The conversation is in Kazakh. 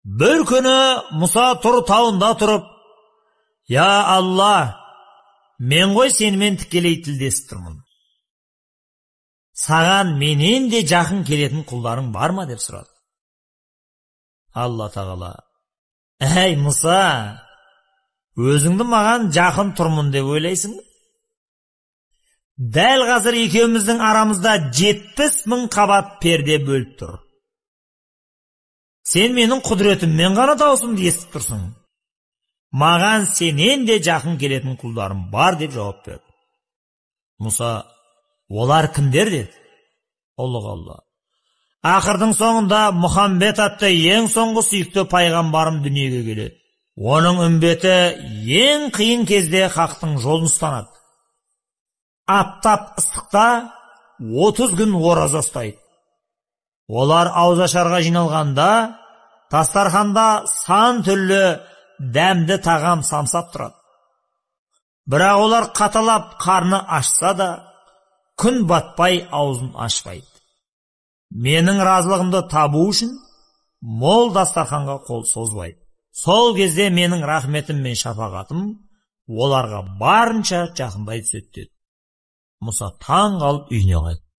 Bir күні Мұса Тұр тауында тұрып, «Я Алла, мен ғой сенімен тікелей тілдесіп тұрмын. Саған менен де жақын келетін құлдарың бар ма?» деп сұрады. Алла тағала: «Әй Мұса, өзіңді маған жақын тұрмын деп ойлайсың? Дәл қазір екеуміздің арамызда 70 000 қабат перде бөліп тұр. Сен менің құдіретіммен ғана даусымды естіп тұрсың. Маған сенен де жақын келетін құлдарым бар» деп жауап берді. Мұса: «Олар кімдер?» деді. Алла: «Ақырдың соңында Мұхаммед атты ең соңғы сүйікті пайғамбарым дүниеге келеді. Оның үмбеті ең қиын кезде хақтың жолын ұстанады. Аптап ыстықта 30 күн ораза ұстайды. Олар ауызашарға жиналғанда дастарханда сан түрлі дәмді тағам самсап тұрады. Бірақ олар қаталап қарны ашса да, күн батпай аузын ашпайды. Менің разылығымды табу үшін мол дастарханға қол созбайды. Сол кезде менің рахметім мен шапағатым оларға барынша жақындай түседі» деді. Мұса таң қалып үйіне қайтты.